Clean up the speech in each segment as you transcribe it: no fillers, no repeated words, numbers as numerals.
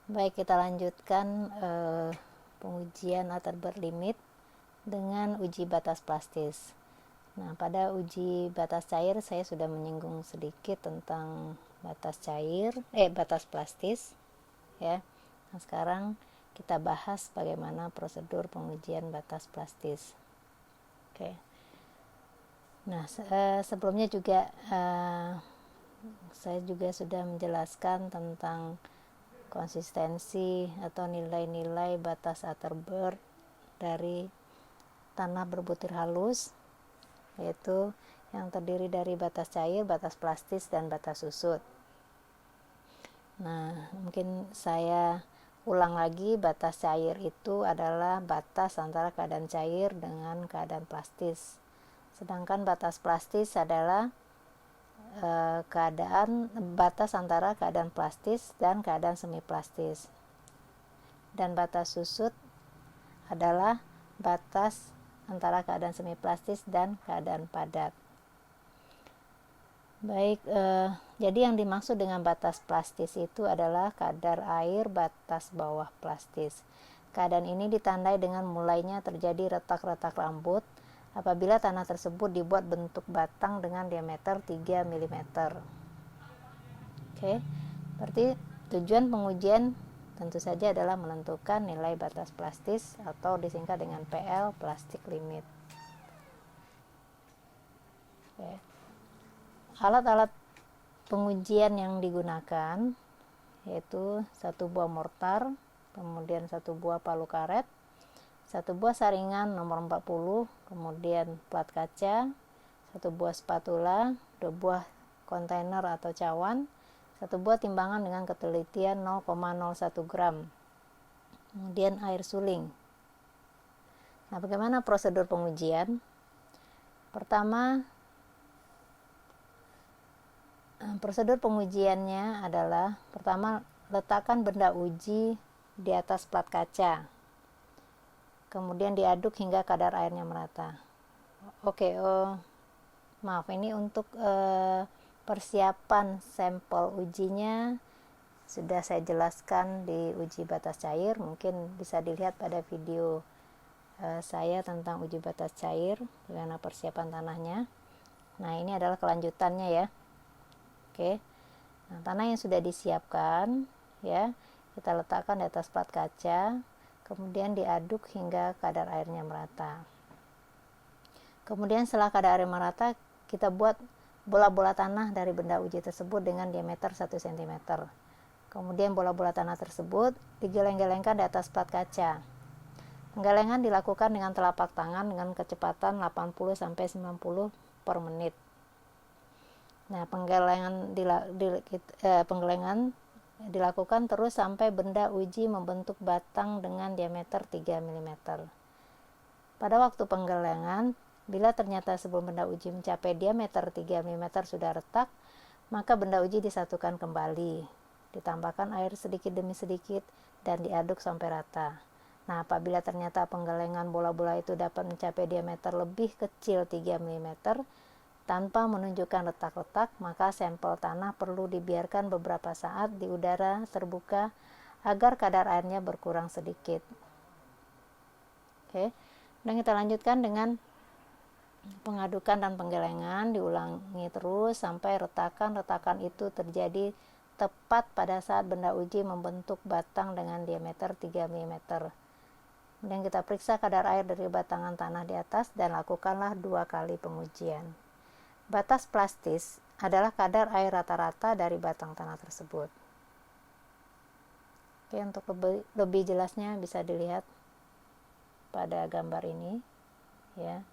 Baik, kita lanjutkan pengujian upper limit dengan uji batas plastis. Nah, pada uji batas cair saya sudah menyinggung sedikit tentang batas plastis, ya. Nah, sekarang kita bahas bagaimana prosedur pengujian batas plastis. Oke. Nah, sebelumnya juga saya juga sudah menjelaskan tentang konsistensi atau nilai-nilai batas Atterberg dari tanah berbutir halus, yaitu yang terdiri dari batas cair, batas plastis, dan batas susut. Nah, mungkin saya ulang lagi, batas cair itu adalah batas antara keadaan cair dengan keadaan plastis. Sedangkan batas plastis adalah batas antara keadaan plastis dan keadaan semi plastis. Dan batas susut adalah batas antara keadaan semi plastis dan keadaan padat. Baik, jadi yang dimaksud dengan batas plastis itu adalah kadar air batas bawah plastis. Keadaan ini ditandai dengan mulainya terjadi retak-retak rambut apabila tanah tersebut dibuat bentuk batang dengan diameter 3 mm. Oke, berarti tujuan pengujian tentu saja adalah menentukan nilai batas plastis atau disingkat dengan PL, plastic limit. Oke. Alat-alat pengujian yang digunakan yaitu satu buah mortar, kemudian satu buah palu karet, satu buah saringan nomor 40, kemudian plat kaca, satu buah spatula, dua buah kontainer atau cawan, satu buah timbangan dengan ketelitian 0,01 gram, kemudian air suling. Nah, bagaimana prosedur pengujian? Pertama, prosedur pengujiannya adalah pertama letakkan benda uji di atas plat kaca, kemudian diaduk hingga kadar airnya merata. Oke, maaf, ini untuk persiapan sampel ujinya sudah saya jelaskan di uji batas cair. Mungkin bisa dilihat pada video saya tentang uji batas cair, bagaimana persiapan tanahnya. Nah, ini adalah kelanjutannya ya. Oke. Nah, tanah yang sudah disiapkan ya, kita letakkan di atas plat kaca, kemudian diaduk hingga kadar airnya merata. Kemudian setelah kadar air merata, kita buat bola-bola tanah dari benda uji tersebut dengan diameter 1 cm. Kemudian bola-bola tanah tersebut digeleng-gelengkan di atas plat kaca. Penggelengan dilakukan dengan telapak tangan dengan kecepatan 80-90 per menit. Nah, penggelengan dilakukan terus sampai benda uji membentuk batang dengan diameter 3 mm. Pada waktu penggelengan, bila ternyata sebelum benda uji mencapai diameter 3 mm sudah retak, maka benda uji disatukan kembali, ditambahkan air sedikit demi sedikit, dan diaduk sampai rata. Nah, apabila ternyata penggelengan bola-bola itu dapat mencapai diameter lebih kecil 3 mm, tanpa menunjukkan retak-retak, maka sampel tanah perlu dibiarkan beberapa saat di udara terbuka agar kadar airnya berkurang sedikit. Oke, dan kita lanjutkan dengan pengadukan dan penggelengan, diulangi terus sampai retakan-retakan itu terjadi tepat pada saat benda uji membentuk batang dengan diameter 3 mm. Kemudian kita periksa kadar air dari batangan tanah di atas dan lakukanlah 2 kali pengujian. Batas plastis adalah kadar air rata-rata dari batang tanah tersebut. Oke, untuk lebih jelasnya bisa dilihat pada gambar ini ya.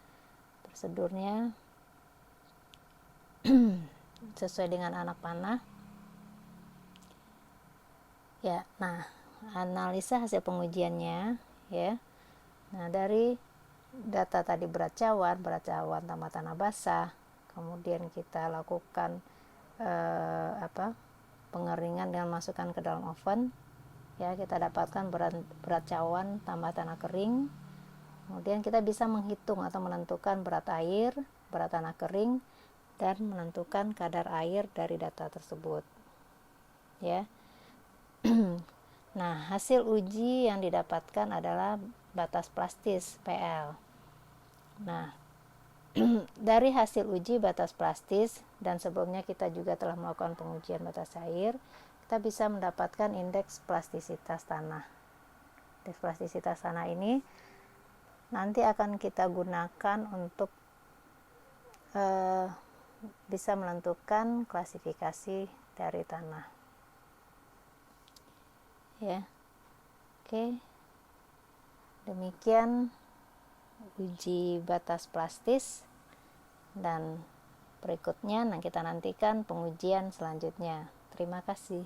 Prosedurnya sesuai dengan anak panah. Ya, nah, analisa hasil pengujiannya ya. Nah, dari data tadi berat cawan tambah tanah basah, kemudian kita lakukan pengeringan dengan masukkan ke dalam oven ya, kita dapatkan berat cawan tambah tanah kering. Kemudian kita bisa menghitung atau menentukan berat air, berat tanah kering, dan menentukan kadar air dari data tersebut ya. Nah, hasil uji yang didapatkan adalah batas plastis PL. Nah, dari hasil uji batas plastis, dan sebelumnya kita juga telah melakukan pengujian batas cair, kita bisa mendapatkan indeks plastisitas tanah. Indeks plastisitas tanah ini nanti akan kita gunakan untuk bisa menentukan klasifikasi dari tanah. Ya, oke. Demikian uji batas plastis, dan berikutnya kita nantikan pengujian selanjutnya. Terima kasih.